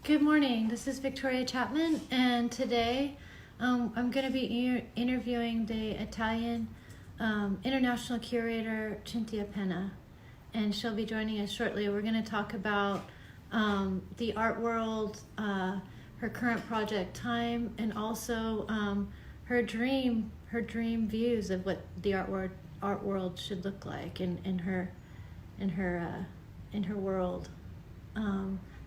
Good morning. This is Victoria Chapman, and today I'm going to be interviewing the Italian international curator Cynthia Penna, and she'll be joining us shortly. We're going to talk about the art world, her current project Time, and also her dream views of what the art world should look like in her world.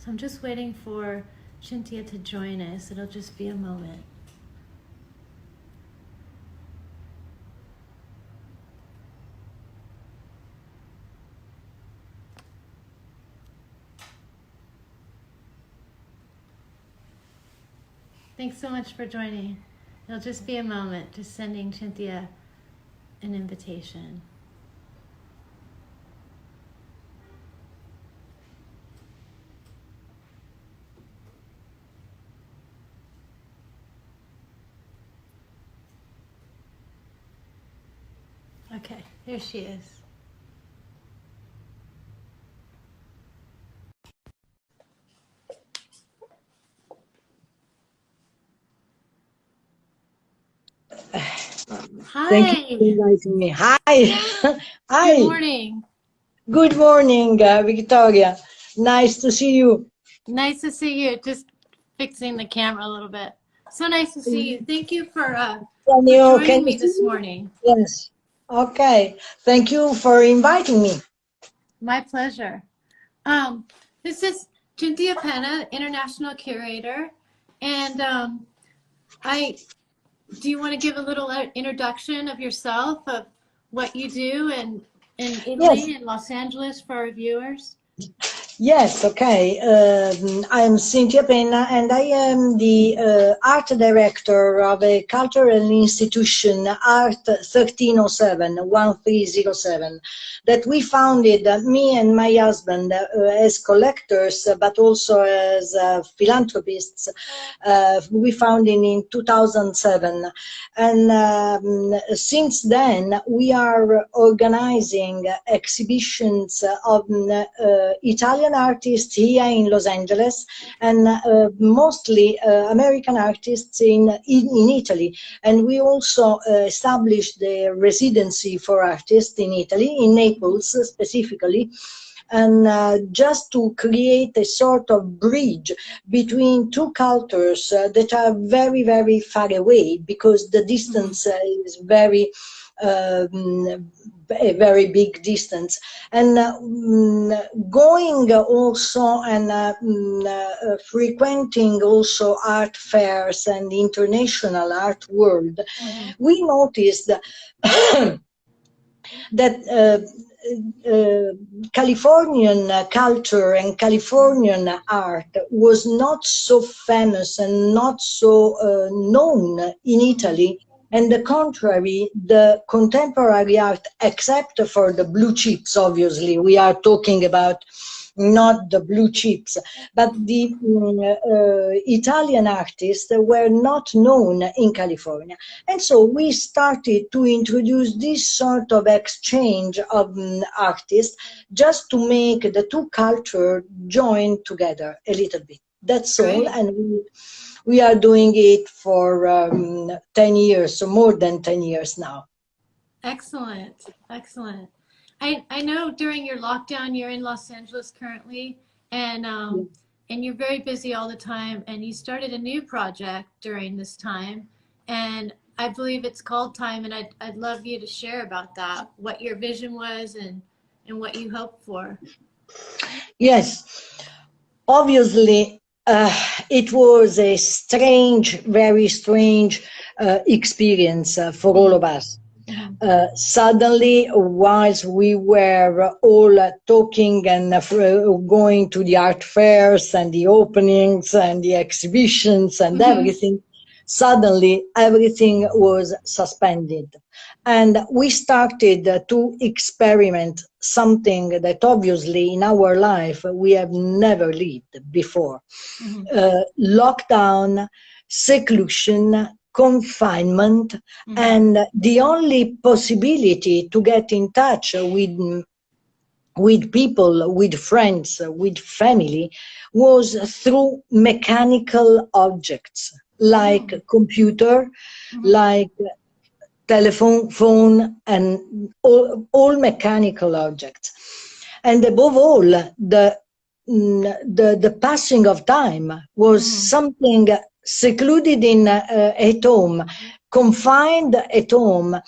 So I'm just waiting for Cynthia to join us. It'll just be a moment. Thanks so much for joining. It'll just be a moment, just sending Cynthia an invitation. Okay, here she is. Hi. Thank you for inviting me. Hi. Hi. Good morning. Good morning, Victoria. Nice to see you. Nice to see you. Just fixing the camera a little bit. So nice to see you. Thank you for joining me this morning. Yes. Okay. Thank you for inviting me. My pleasure. This is Cynthia Penna, international curator, and do you want to give a little introduction of yourself, of what you do in Italy and Los Angeles for our viewers? Yes, okay. I'm Cynthia Penna, and I am the art director of a cultural institution, Art 1307, that we founded, me and my husband, as collectors, but also as philanthropists. We founded in 2007. And since then, we are organizing exhibitions of Italian artists here in Los Angeles, and mostly American artists in Italy. And we also established the residency for artists in Italy, in Naples specifically, and just to create a sort of bridge between two cultures that are very, very far away, because the distance is very a very big distance, and going also and frequenting also art fairs and international art world, we noticed that Californian culture and Californian art was not so famous and not so known in Italy. And the contrary, the contemporary art, except for the blue chips, obviously, we are talking about not the blue chips, but the Italian artists were not known in California. And so we started to introduce this sort of exchange of artists, just to make the two cultures join together a little bit. That's all. And we are doing it for 10 years, so more than 10 years now. Excellent, excellent. I know during your lockdown, you're in Los Angeles currently, and you're very busy all the time, and you started a new project during this time, and I believe it's called Time, and I'd love you to share about that, what your vision was and what you hoped for. Yes, obviously, it was a strange, very strange experience for all of us. Suddenly, whilst we were all talking and going to the art fairs and the openings and the exhibitions and everything, suddenly everything was suspended. And we started to experiment something that obviously in our life we have never lived before. Lockdown, seclusion, confinement, and the only possibility to get in touch with with people, with friends, with family, was through mechanical objects like computer, like telephone, phone, and all mechanical objects. And above all, the passing of time was something secluded in at home, confined at home.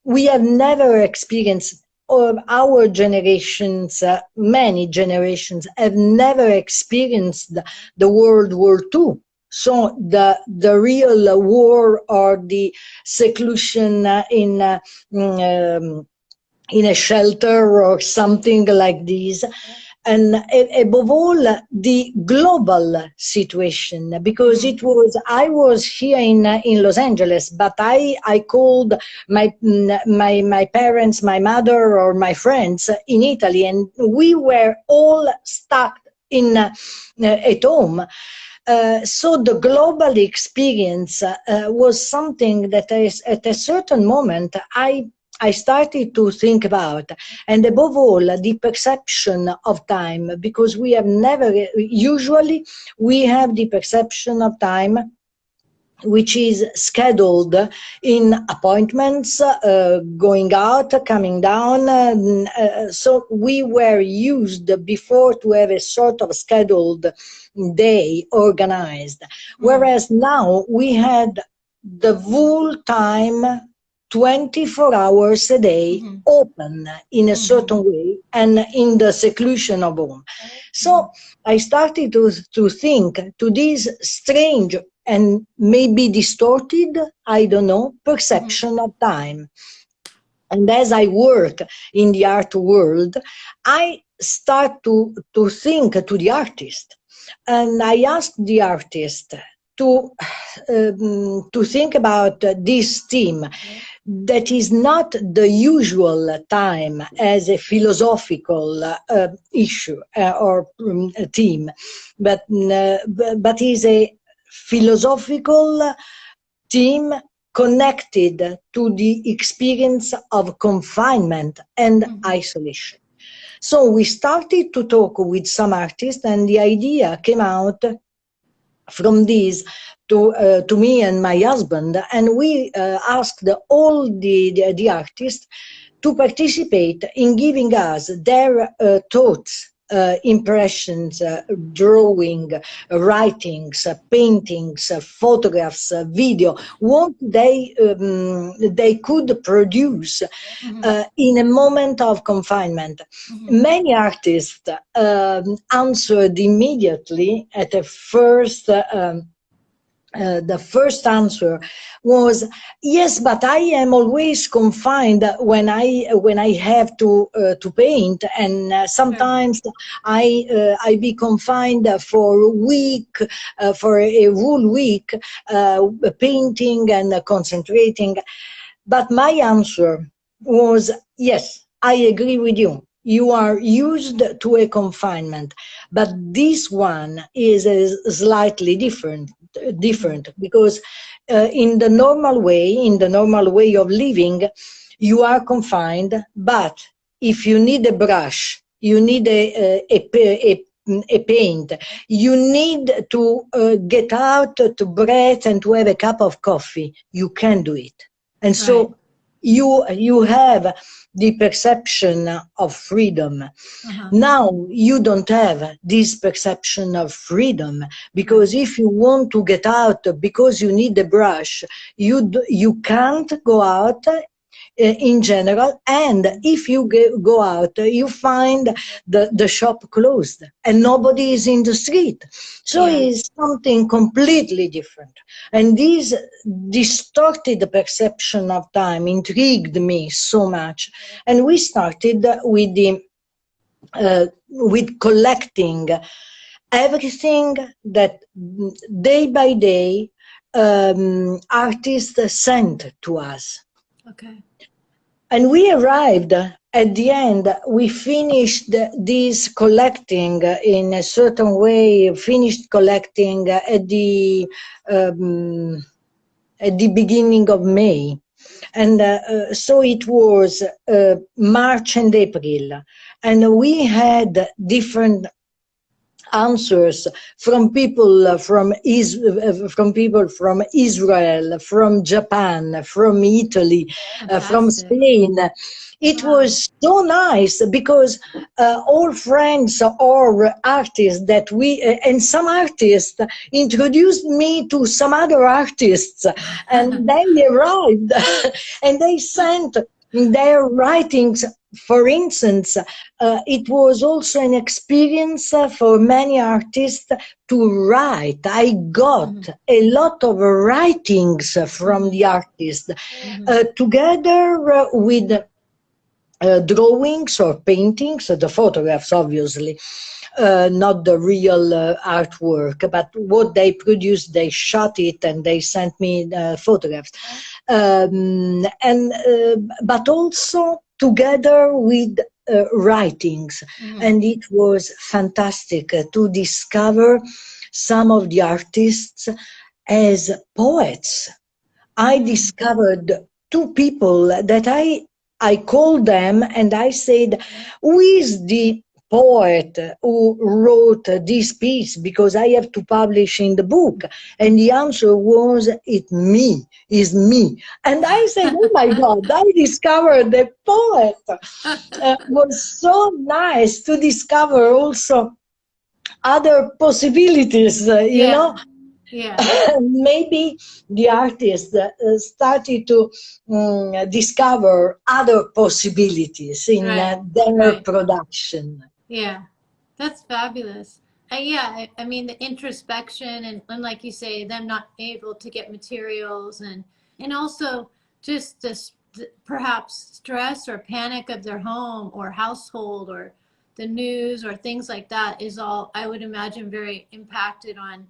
We have never experienced, or our generations, many generations, have never experienced the World War II. So the real war or the seclusion in a shelter or something like this. And above all, the global situation, because I was here in Los Angeles, but I called my parents, my mother, or my friends in Italy, and we were all stuck at home. So the global experience was something that at a certain moment I started to think about, and above all, the perception of time, because we have never, usually we have the perception of time which is scheduled in appointments, going out, coming down. So we were used before to have a sort of scheduled day organized, whereas now we had the full time 24 hours a day open in a certain way and in the seclusion of home. So I started to think to this strange and maybe distorted, I don't know, perception of time. And as I work in the art world, I start to think to the artist. And I ask the artist to think about this theme that is not the usual time as a philosophical issue or theme, but is a philosophical theme connected to the experience of confinement and isolation. So we started to talk with some artists, and the idea came out from this to me and my husband, and we asked all the artists to participate in giving us their thoughts, impressions, drawing, writings, paintings, photographs, video, what they could produce in a moment of confinement. Many artists answered immediately at the first. The first answer was yes, but I am always confined when I have to paint, and sometimes I be confined for a week, for a whole week, painting and concentrating. But my answer was yes, I agree with you. You are used to a confinement, but this one is slightly different because in the normal way of living, you are confined, but if you need a brush, you need a paint, you need to get out to breathe and to have a cup of coffee, you can do it. And so you have the perception of freedom. Now you don't have this perception of freedom, because if you want to get out because you need a brush, you can't go out in general, and if you go out, you find the shop closed and nobody is in the street. So it's something completely different. And this distorted perception of time intrigued me so much. And we started with collecting everything that day by day artists sent to us. Okay. And we arrived at the end, we finished this collecting in a certain way, finished collecting at the beginning of May. And so it was March and April, and we had different answers from people from people from Israel, from Japan, from Italy, from Fantastic. Spain. It Wow. was so nice because all friends or artists that and some artists introduced me to some other artists, and they arrived and they sent their writings. For instance, it was also an experience for many artists to write. I got a lot of writings from the artists, together with drawings or paintings, the photographs, obviously, not the real artwork, but what they produced, they shot it and they sent me photographs. But also together with writings. And it was fantastic to discover some of the artists as poets. I discovered two people that I called them and I said, who is the poet who wrote this piece, because I have to publish in the book? And the answer was, it's me, is me. And I said, oh my God, I discovered a poet. It was so nice to discover also other possibilities, you know. Yeah. Maybe the artist started to discover other possibilities in their production. Yeah, that's fabulous. Yeah, I mean the introspection and like you say, them not able to get materials and also just this perhaps stress or panic of their home or household or the news or things like that is all, I would imagine, very impacted on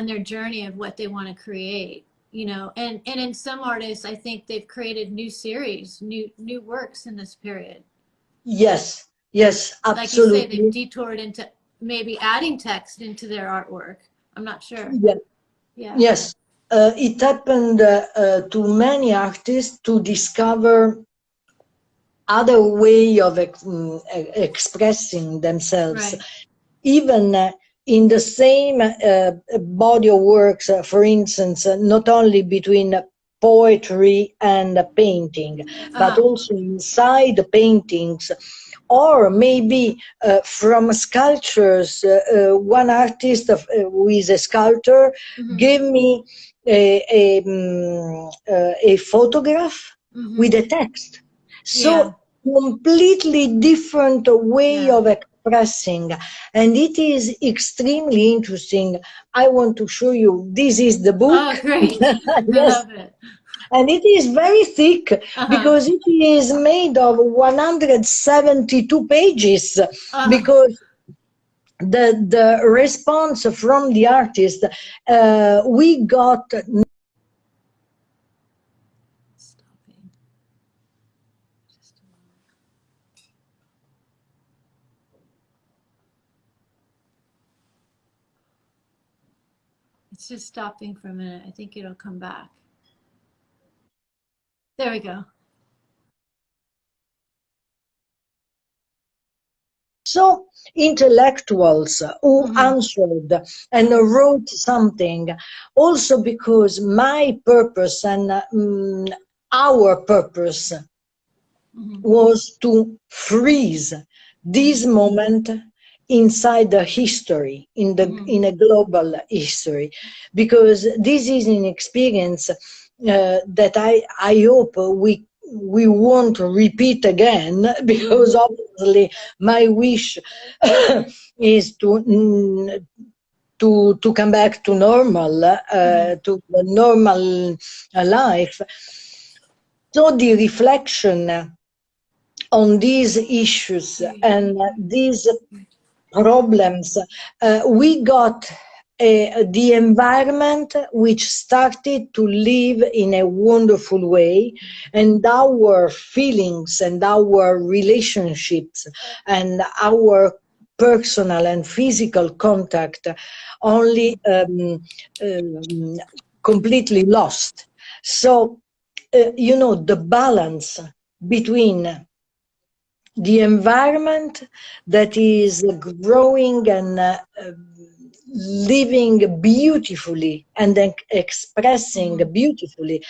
their journey of what they want to create. You know, and in some artists, I think they've created new series, new works in this period. Yes, yes, Like you say, they've absolutely. detoured into maybe adding text into their artwork. I'm not sure. Yeah. Yeah. Yes, it happened to many artists to discover other way of expressing themselves, Right. even in the same body of works, for instance, not only between poetry and painting, but also inside the paintings, or maybe from sculptures. One artist who is a sculptor gave me a photograph with a text. Yeah. So completely different way Yeah. of expressing, and it is extremely interesting. I want to show you. This is the book. Oh, great. I Yes, love it. and it is very thick because it is made of 172 pages, because the response from the artist, we got. Stopping. Just a moment. It's just stopping for a minute. I think it'll come back. There we go. So intellectuals who answered and wrote something, also because my purpose and our purpose was to freeze this moment inside the history, in a global history, because this is an experience that I hope we won't repeat again, because obviously my wish is to come back to normal, to the normal life. So the reflection on these issues and these problems, we got the environment which started to live in a wonderful way, and our feelings and our relationships and our personal and physical contact only completely lost. So the balance between the environment that is growing and living beautifully and expressing beautifully.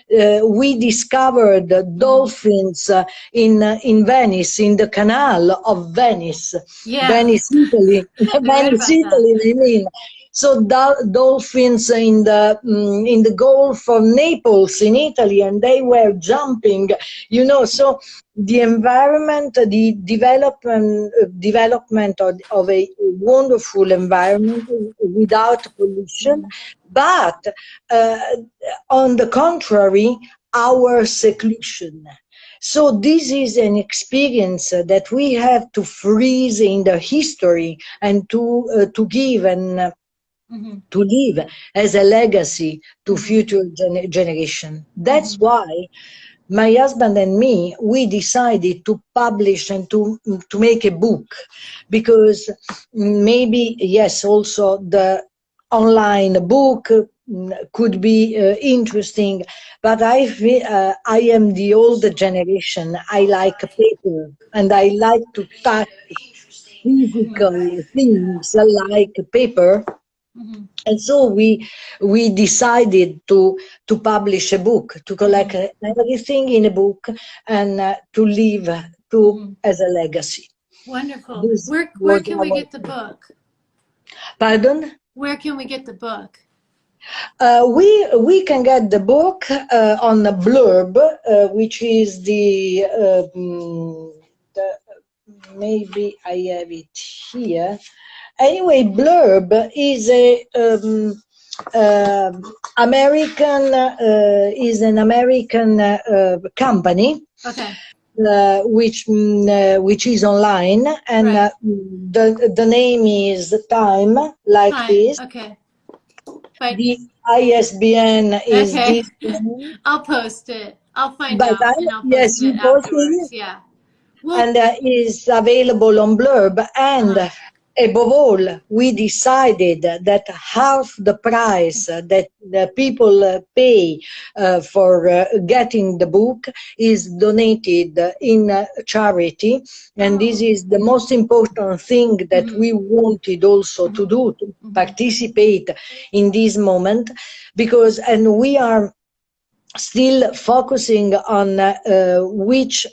We discovered dolphins in Venice, in the canal of Venice, Yeah, Venice, Italy, I read Venice, about that. Italy. I mean, so dolphins in the Gulf of Naples in Italy, and they were jumping, So the environment, the development of a wonderful environment without pollution, but uh, on the contrary, our seclusion. So this is an experience that we have to freeze in the history and to give and to leave as a legacy to future generation. That's why my husband and me, we decided to publish and to make a book, because maybe, yes, also the online book could be interesting, but I am the older generation. I like paper, and I like to touch physical things like paper. And so we decided to publish a book, to collect everything in a book, and to leave to as a legacy. Wonderful. This Where was can we our, get the book? pardon. Where can we get the book? We can get the book on the Blurb, which is the maybe I have it here. Anyway, Blurb is a American is an American company, Okay. which is online, and Right. the name is Time, like Fine. this. Okay. But The ISBN is okay. this one. I'll post it. I'll find But out and I'll yes, post it you posted afterwards. it, Yeah. Well, and is available on Blurb. And above all, we decided that half the price that the people pay for getting the book is donated in charity. And this is the most important thing that we wanted also to do, to participate in this moment, because, and we are still focusing on which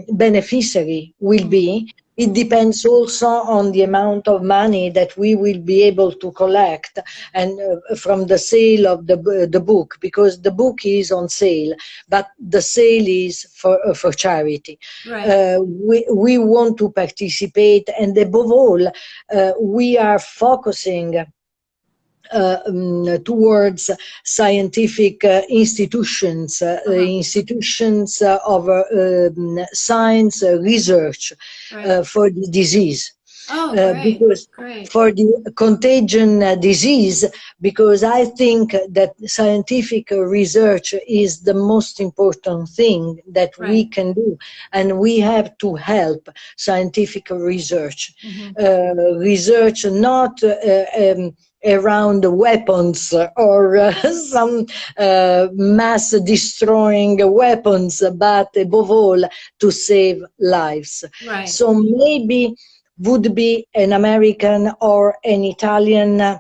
beneficiary will be. It depends also on the amount of money that we will be able to collect, and from the sale of the book, because the book is on sale, but the sale is for charity. right. We want to participate, and above all, we are focusing towards scientific institutions of science research Right. for the disease. Oh, great. Because Great. for the contagion disease, because I think that scientific research is the most important thing that we Right. can do, and we have to help scientific research. Research not around weapons or some mass destroying weapons, but above all to save lives. Right. So maybe would be an American or an Italian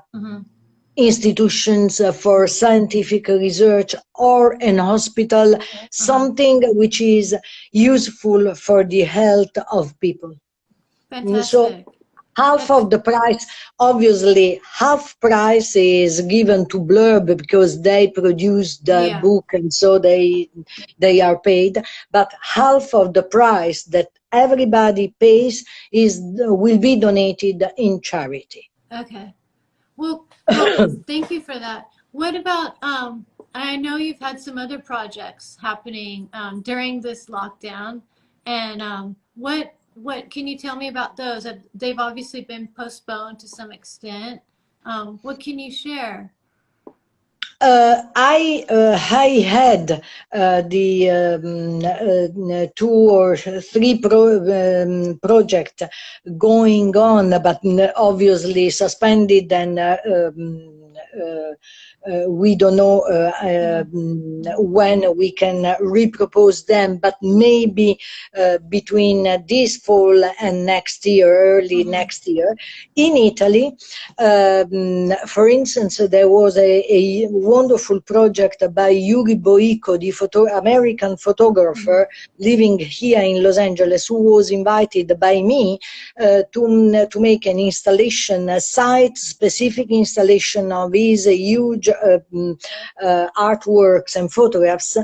institutions for scientific research, or an hospital, something which is useful for the health of people. So Fantastic. half of the price, obviously half price is given to Blurb because they produce the Yeah. book, and so they are paid, but half of the price that everybody pays will be donated in charity. Okay. Well, thank you for that. What about I know you've had some other projects happening during this lockdown, and what can you tell me about those? They've obviously been postponed to some extent. What can you share? I had the 2 or 3 project going on, but obviously suspended and we don't know when we can repropose them, but maybe between this fall and next year, early next year. In Italy, for instance, there was a wonderful project by Yuri Boiko, the American photographer living here in Los Angeles, who was invited by me to make an installation, a site-specific installation of his huge artworks and photographs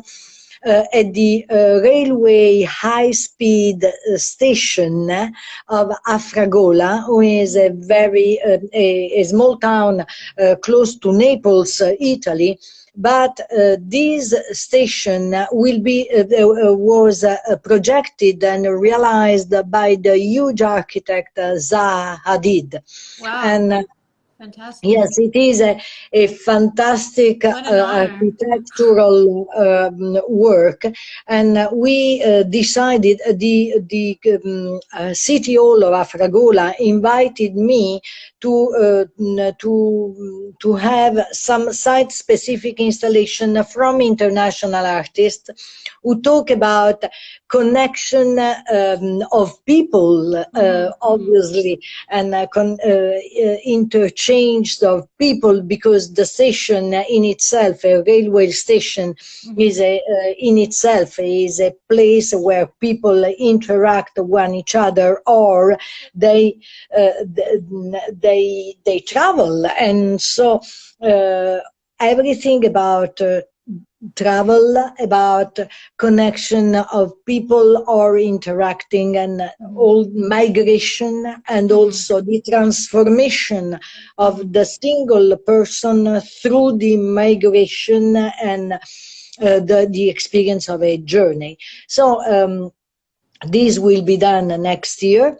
at the railway high-speed station of Afragola, who is a very a small town close to Naples, Italy. But this station will be was projected and realized by the huge architect Zaha Hadid. Wow. And fantastic. yes, it is a fantastic architectural work, and we decided the City Hall of Afragola invited me to have some site-specific installation from international artists who talk about connection of people, obviously, and interchange of people, because the station in itself, a railway station, is in itself is a place where people interact with each other, or they travel, and so everything about travel, about connection of people or interacting, and all migration, and also the transformation of the single person through the migration and the experience of a journey. So this will be done next year.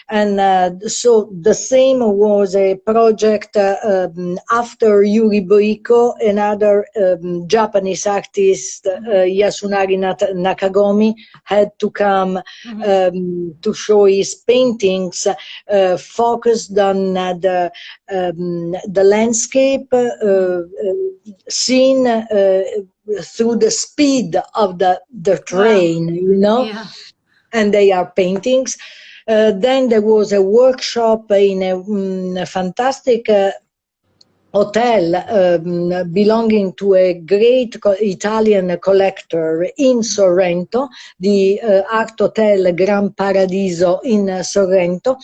And so the same was a project after Yuri Boiko, another Japanese artist, Yasunari Nakagomi, had to come to show his paintings focused on the landscape seen through the speed of the train, you know, and they are paintings. Then there was a workshop in a fantastic hotel belonging to a great Italian collector in Sorrento, the Art Hotel Gran Paradiso in Sorrento.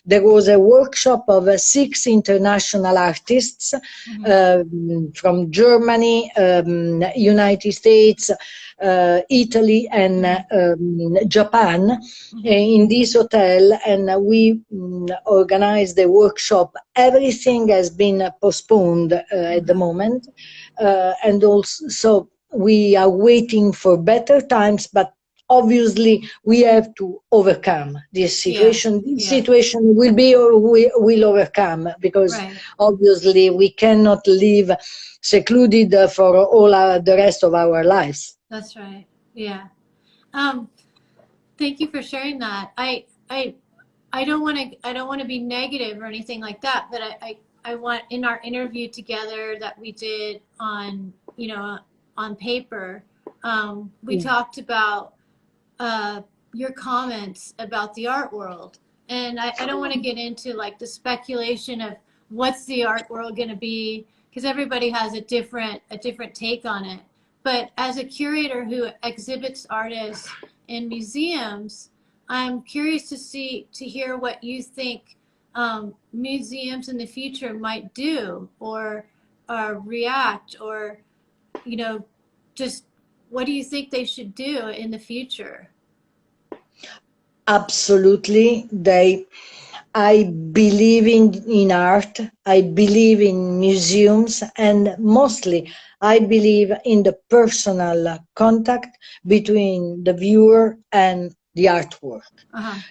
There was a workshop of 6 international artists from Germany, United States, Italy, and Japan in this hotel, and we organized the workshop. Everything has been postponed at the moment, and also we are waiting for better times, but obviously we have to overcome this situation. This situation will overcome, because obviously we cannot live secluded for all the rest of our lives. That's right. Yeah. Thank you for sharing that. I don't want to be negative or anything like that, but I want, in our interview together that we did on, on paper, we talked about your comments about the art world. And I don't want to get into like the speculation of what's the art world going to be, because everybody has a different take on it. But as a curator who exhibits artists in museums, I'm curious to hear what you think museums in the future might do, or react, or just what do you think they should do in the future? Absolutely. I believe in art, I believe in museums, and mostly I believe in the personal contact between the viewer and the artwork.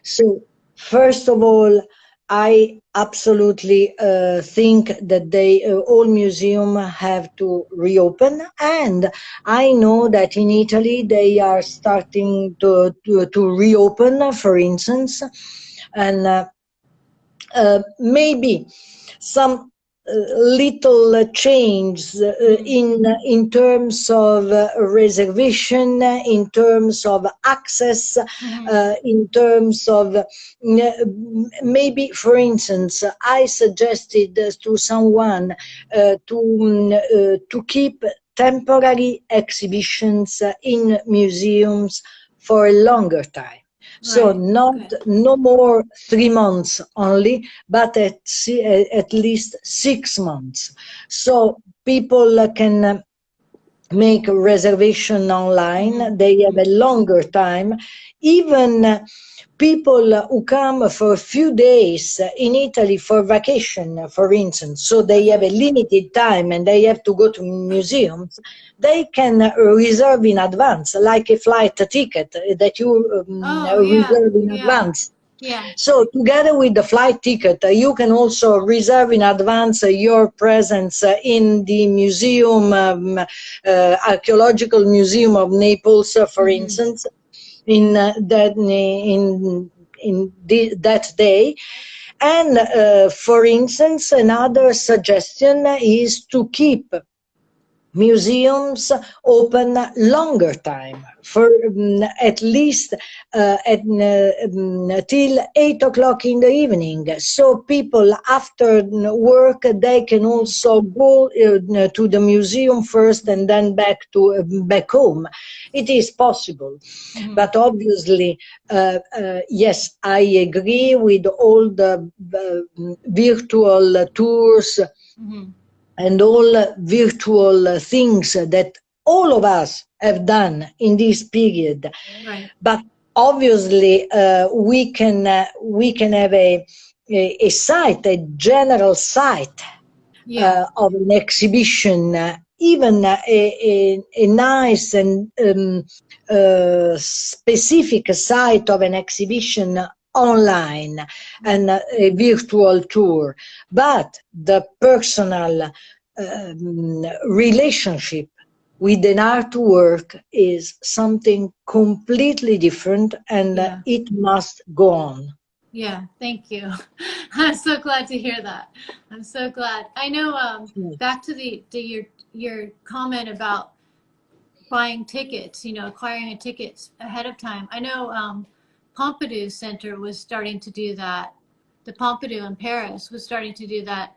So, first of all, I absolutely think that all museums have to reopen, and I know that in Italy they are starting to reopen, for instance, and maybe some little change in terms of reservation, in terms of access, in terms of maybe, for instance, I suggested to someone to keep temporary exhibitions in museums for a longer time. So no more 3 months only, but at least 6 months. So people can make a reservation online. They have a longer time. Even people who come for a few days in Italy for vacation, for instance, so they have a limited time and they have to go to museums, they can reserve in advance, like a flight ticket that you reserve in advance. Yeah. So together with the flight ticket, you can also reserve in advance your presence in the museum, Archaeological Museum of Naples, for instance, in that day. And for instance, another suggestion is to keep museums open longer time, for at least till 8 o'clock in the evening. So people after work, they can also go to the museum first and then back home. It is possible. But obviously, yes, I agree with all the virtual tours and all virtual things that all of us have done in this period. Right. But obviously, we can have a site, a general site of an exhibition, even a nice and specific site of an exhibition online and a virtual tour. But the personal relationship with an artwork is something completely different, and it must go on. Yeah, thank you. I'm so glad to hear that. I'm so glad. I know. Back to your comment about buying tickets. Acquiring a ticket ahead of time. I know Pompidou Center was starting to do that. The Pompidou in Paris was starting to do that.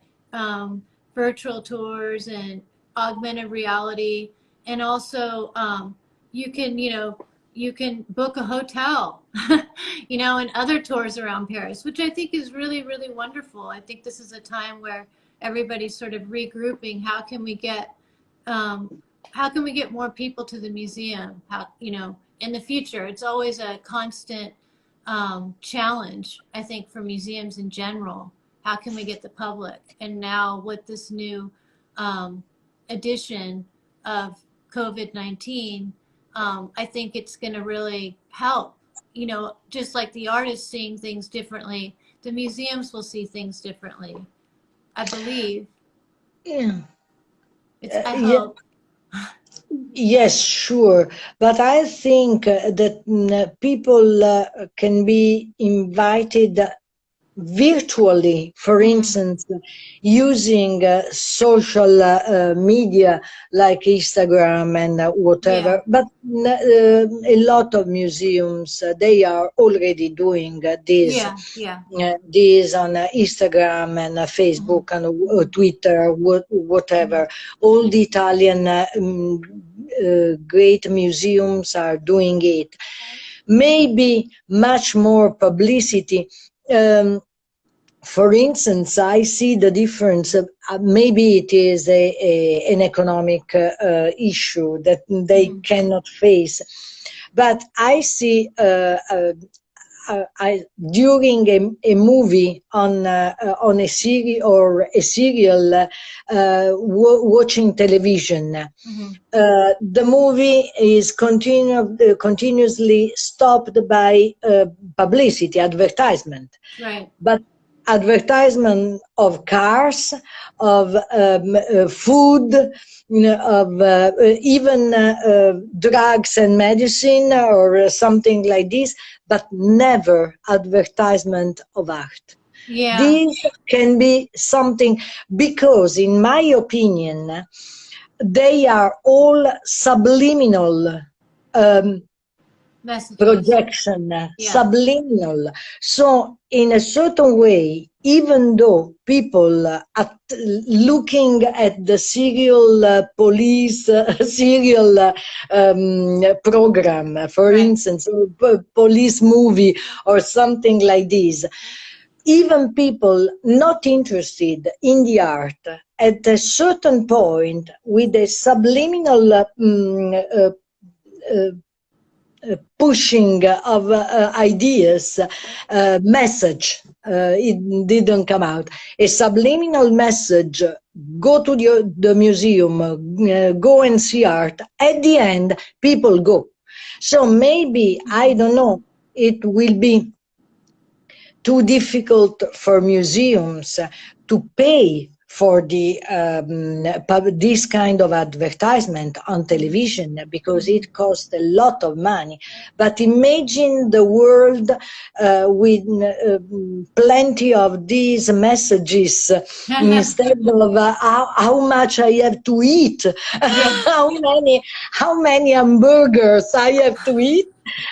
Virtual tours and augmented reality, and also you can book a hotel, and other tours around Paris, which I think is really, really wonderful. I think this is a time where everybody's sort of regrouping. How can we get more people to the museum? In the future, it's always a constant challenge, I think, for museums in general. How can we get the public? And now with this new edition of COVID-19, I think it's going to really help. Just like the artists seeing things differently, the museums will see things differently, I believe. Yeah. I hope. Yes, sure. But I think that people can be invited virtually, for instance, using social media like Instagram and whatever. But a lot of museums, they are already doing this. This on Instagram and Facebook and Twitter, whatever. All the Italian great museums are doing it. Maybe much more publicity. For instance, I see the difference. Maybe it is an economic issue that they cannot face, but I see during a movie on a series or a serial, watching television, the movie is continuously stopped by publicity, advertisement. Right. But advertisement of cars, of food, of even drugs and medicine or something like this, but never advertisement of art. Yeah. This can be something, because in my opinion, they are all subliminal Messages. projection, Yeah. subliminal. So, in a certain way, even though people looking at the serial police serial program, for Right. instance, or police movie or something like this, even people not interested in the art at a certain point with a subliminal pushing of ideas, message, it didn't come out. A subliminal message, go to the museum, go and see art. At the end, people go. So maybe, I don't know, it will be too difficult for museums to pay for this kind of advertisement on television, because it costs a lot of money. But imagine the world with plenty of these messages, instead of how much I have to eat, how many hamburgers I have to eat,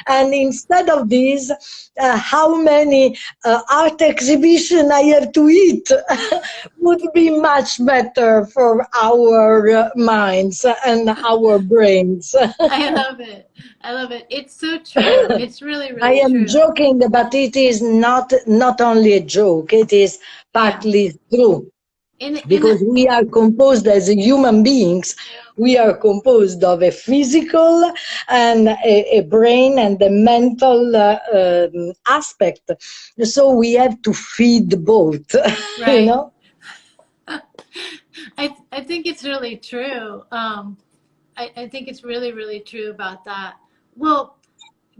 and instead of this, how many art exhibition I have to eat, would be much better for our minds and our brains. I love it. I love it. It's so true. It's really, I really am true. joking, but it is not only a joke, it is Yeah. partly true. In Because we are composed as human beings, we are composed of a physical and a brain and a mental aspect. So we have to feed both, right. you know? I think it's really true. I think it's really, really true about that. Well,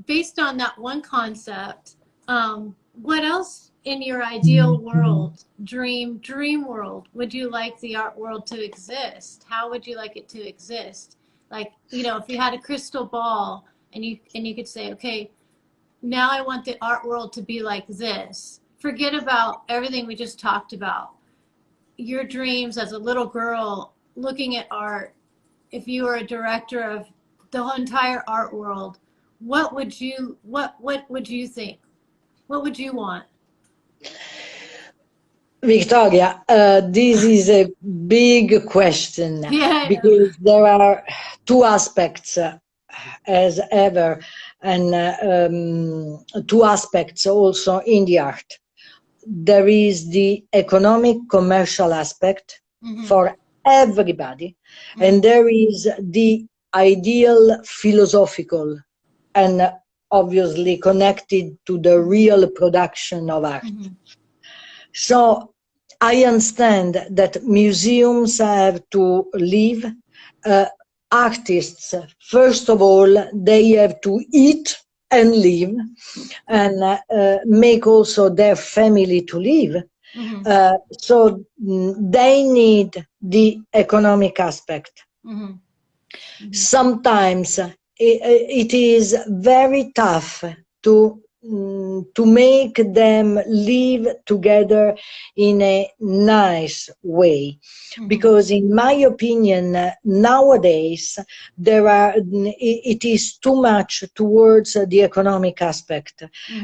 based on that one concept, what else in your ideal world, dream world, would you like the art world to exist? How would you like it to exist? Like, you know, if you had a crystal ball and you could say, okay, now I want the art world to be like this. Forget about everything we just talked about. Your dreams as a little girl looking at art, if you were a director of the whole entire art world, what would you think? What would you want? Victoria, this is a big question, Yeah, I know. because there are two aspects, as ever, and two aspects also in the art. There is the economic commercial aspect for everybody, and there is the ideal philosophical, and obviously connected to the real production of art. So I understand that museums have to live. Artists, first of all, they have to eat and live, and make also their family to live. So they need the economic aspect. Sometimes it is very tough to make them live together in a nice way, because in my opinion nowadays it is too much towards the economic aspect.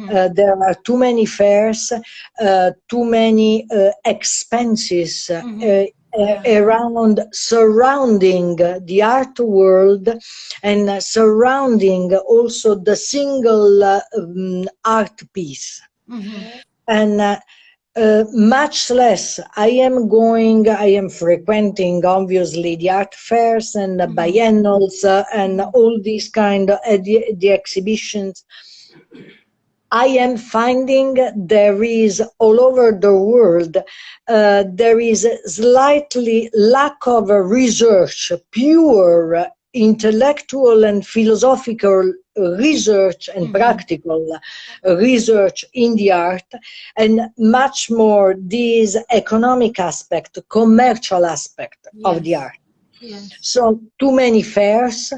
There are too many fairs, too many expenses around, surrounding the art world, and surrounding also the single art piece. And much less I am frequenting obviously the art fairs and the biennals and all these kind of the exhibitions. I am finding there is all over the world, there is a slightly lack of research, pure intellectual and philosophical research and practical research in the art, and much more this economic aspect, commercial aspect of the art. Yes. So too many fairs,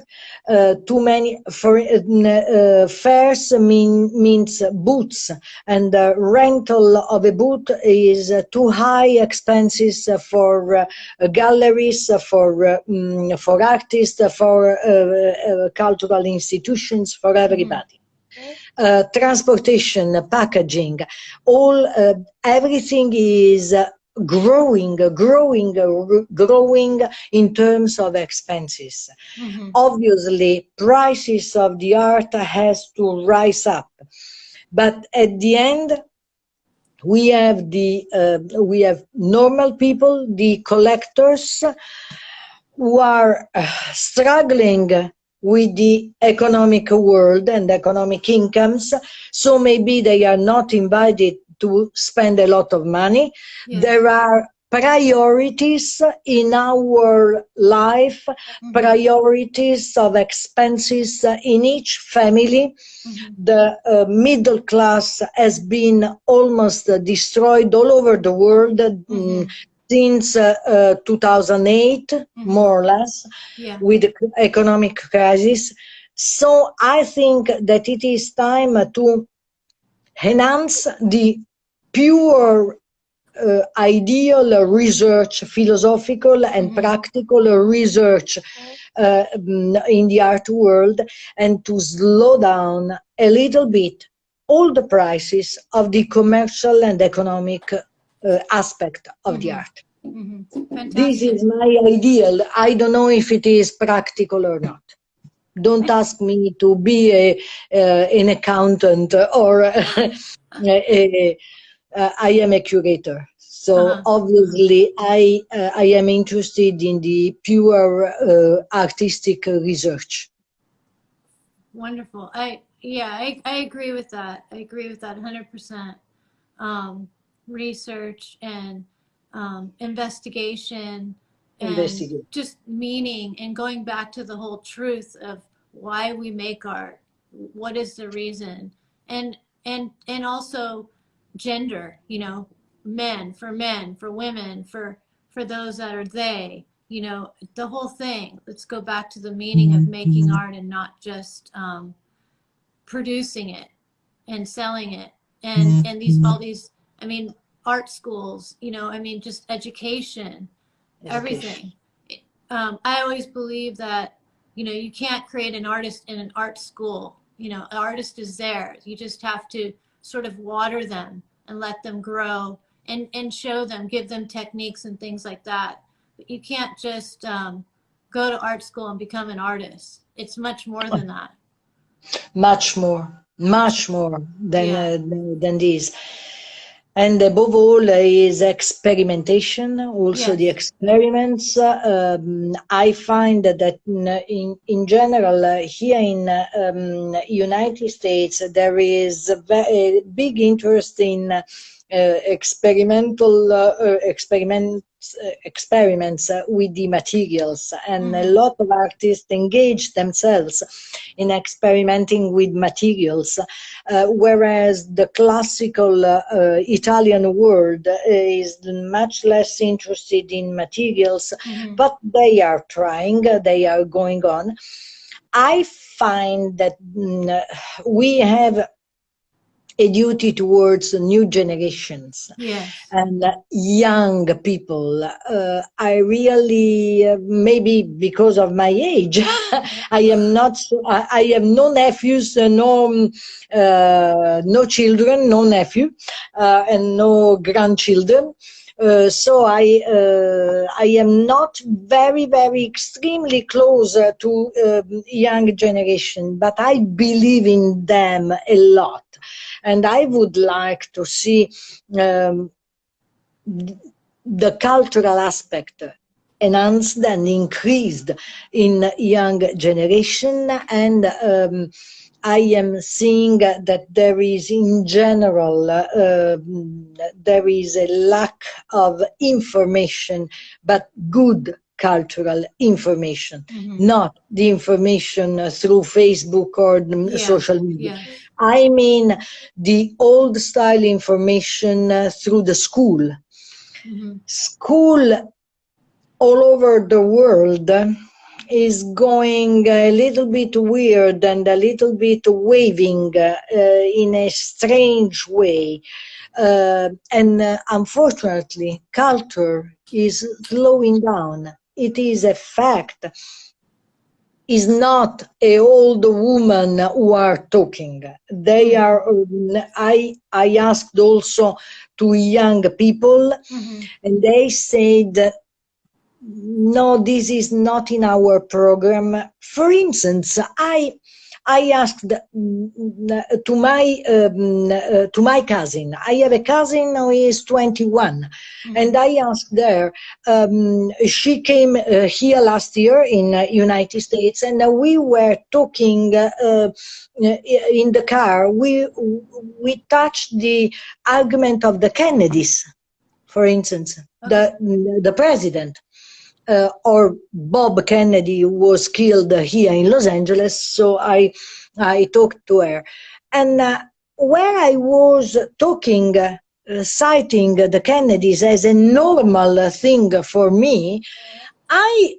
too many fairs means booths, and the rental of a booth is too high expenses for galleries, for artists, for cultural institutions, for everybody. Transportation, packaging, all everything is growing in terms of expenses. Obviously, prices of the art has to rise up, but at the end, we have normal people, the collectors, who are struggling with the economic world and economic incomes, so maybe they are not invited to spend a lot of money. Yes. There are priorities in our life, priorities of expenses in each family. The middle class has been almost destroyed all over the world since 2008, more or less, with the economic crisis. So I think that it is time to enhance the pure ideal research, philosophical and practical research in the art world, and to slow down a little bit all the prices of the commercial and economic aspect of the art. This is my ideal. I don't know if it is practical or not. Don't ask me to be an accountant or I am a curator. So obviously I am interested in the pure artistic research. Wonderful. I agree with that. I agree with that 100%. Research and investigation and just meaning, and going back to the whole truth of why we make art. What is the reason? And also gender, you know, men, for women, for those that are they, you know, the whole thing. Let's go back to the meaning of making art and not just producing it and selling it. And these, all these, I mean, art schools, you know, I mean, just education, everything. I always believe that, you know, you can't create an artist in an art school. You know, an artist is there. You just have to sort of water them and let them grow and show them, give them techniques and things like that. But you can't just go to art school and become an artist. It's much more than that. Much more than this. And above all is experimentation, also the experiments. I find that in general, here in United States, there is a big interest in experiments with the materials, and a lot of artists engage themselves in experimenting with materials, whereas the classical Italian world is much less interested in materials, but they are trying, they are going on. I find that we have a duty towards new generations and young people. I really, maybe because of my age, I have no nephews, no children, no nephew, and no grandchildren. So I am not very extremely close to young generation, but I believe in them a lot. And I would like to see the cultural aspect enhanced and increased in young generation. And I am seeing that there is, in general, there is a lack of information, but good cultural information, not the information through Facebook or social media. I mean the old style information through the school. School all over the world is going a little bit weird and a little bit waving in a strange way. And unfortunately, culture is slowing down. It is a fact. Is not a old woman who are talking. They are. I asked also to young people, and they said, no, this is not in our program. For instance, I asked to my cousin. I have a cousin who is 21, and I asked her. She came here last year in United States, and we were talking in the car. We touched the argument of the Kennedys, for instance, the president. Or Bob Kennedy was killed here in Los Angeles, so I talked to her. And where I was talking, citing the Kennedys as a normal thing for me, I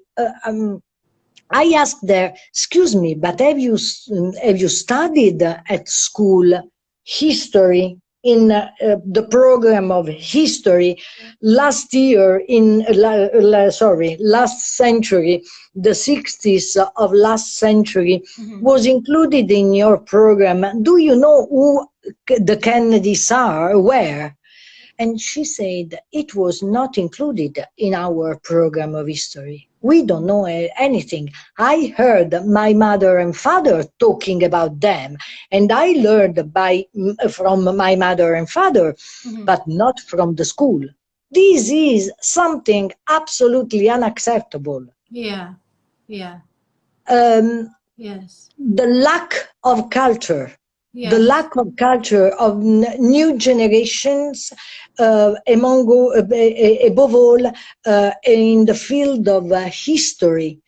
asked her, excuse me, but have you studied at school history in the program of history last year last century, the 60s of last century was included in your program. Do you know who the Kennedys are? Where? And she said it was not included in our program of history. We don't know anything. I heard my mother and father talking about them, and I learned from my mother and father, but not from the school. This is something absolutely unacceptable. Yeah, yeah. Yes. The lack of culture. Yes. The lack of culture of new generations, above all, in the field of history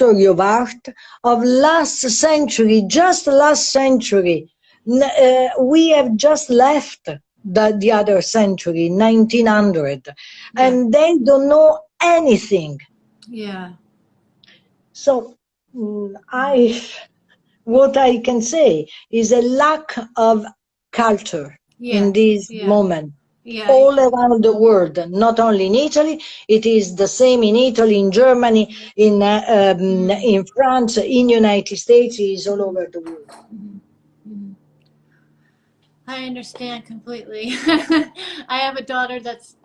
of art of last century, just last century. We have just left the other century, 1900, and they don't know anything. Yeah. So what I can say is a lack of culture in this moment. All around the world, not only in Italy. It is the same in Italy, in Germany, in France, in United States. It is all over the world. I understand completely. I have a daughter that's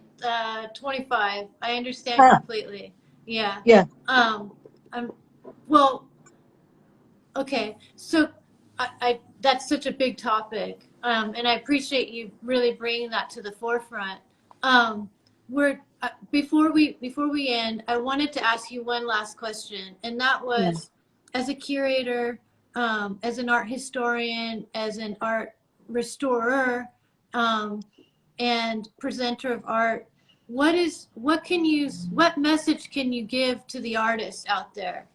25. I understand completely. Yeah. Yeah. Well, okay. So I that's such a big topic. And I appreciate you really bringing that to the forefront. Before we end, I wanted to ask you one last question, and that was, as a curator, as an art historian, as an art restorer, and presenter of art, what message can you give to the artists out there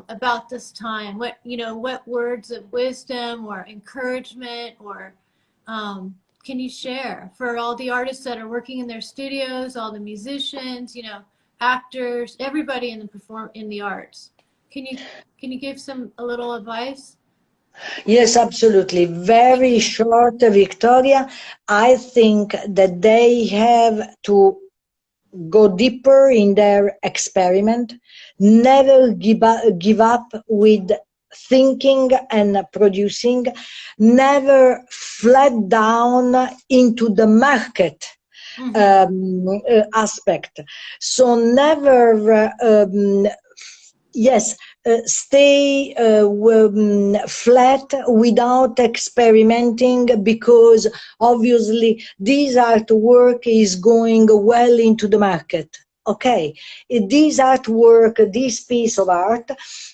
about this time? What words of wisdom or encouragement or can you share for all the artists that are working in their studios, all the musicians, actors, everybody in the arts? Can you give a little advice? Yes, absolutely. Very short, Victoria. I think that they have to go deeper in their experiment, never give up with thinking and producing, never flat down into the market aspect. So never, stay flat without experimenting, because obviously this artwork is going well into the market. Okay, this artwork, this piece of art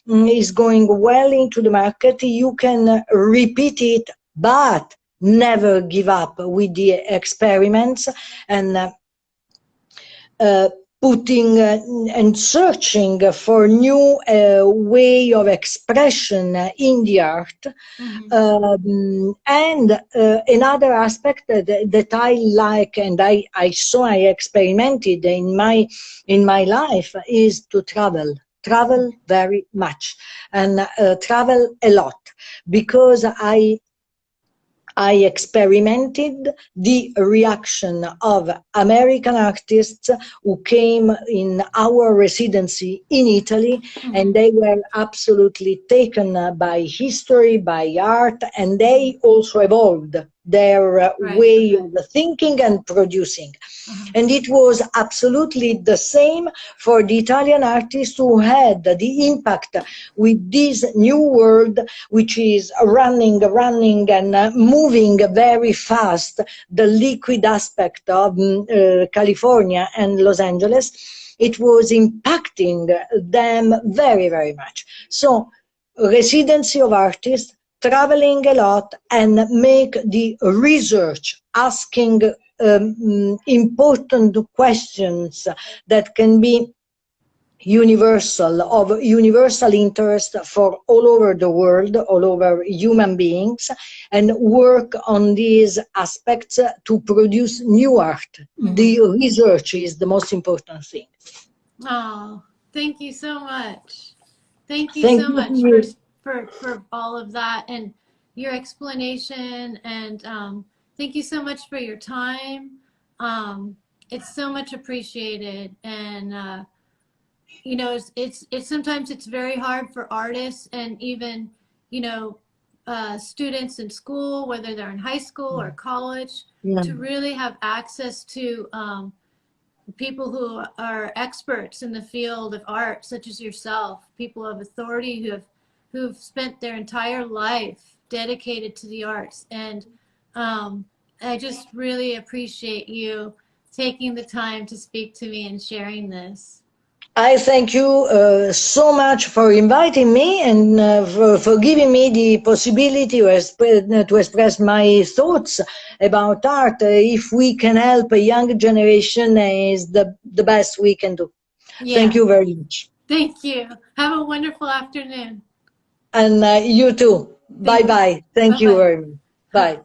is going well into the market. You can repeat it, but never give up with the experiments, and putting and searching for new way of expression in the art. And another aspect that I like, and I experimented in my life, is to travel very much, and travel a lot, because I experimented the reaction of American artists who came in our residency in Italy, and they were absolutely taken by history, by art, and they also evolved their way of thinking and producing. And it was absolutely the same for the Italian artists who had the impact with this new world, which is running and moving very fast, the liquid aspect of California and Los Angeles. It was impacting them very, very much. So, residency of artists, traveling a lot, and make the research, asking important questions that can be universal, of universal interest for all over the world, all over human beings, and work on these aspects to produce new art. The research is the most important thing. Oh, thank you so much. Thank you Thank so you much to you. for all of that and your explanation, and thank you so much for your time. It's so much appreciated, and you know, it's sometimes it's very hard for artists and even, you know, students in school, whether they're in high school or college, to really have access to people who are experts in the field of art, such as yourself, people of authority who've spent their entire life dedicated to the arts. And I just really appreciate you taking the time to speak to me and sharing this. I thank you so much for inviting me, and for giving me the possibility to express my thoughts about art. If we can help a young generation, is the best we can do. Yeah. Thank you very much. Thank you. Have a wonderful afternoon. And you too. Bye-bye. Thank you Bye-bye. very much. Bye.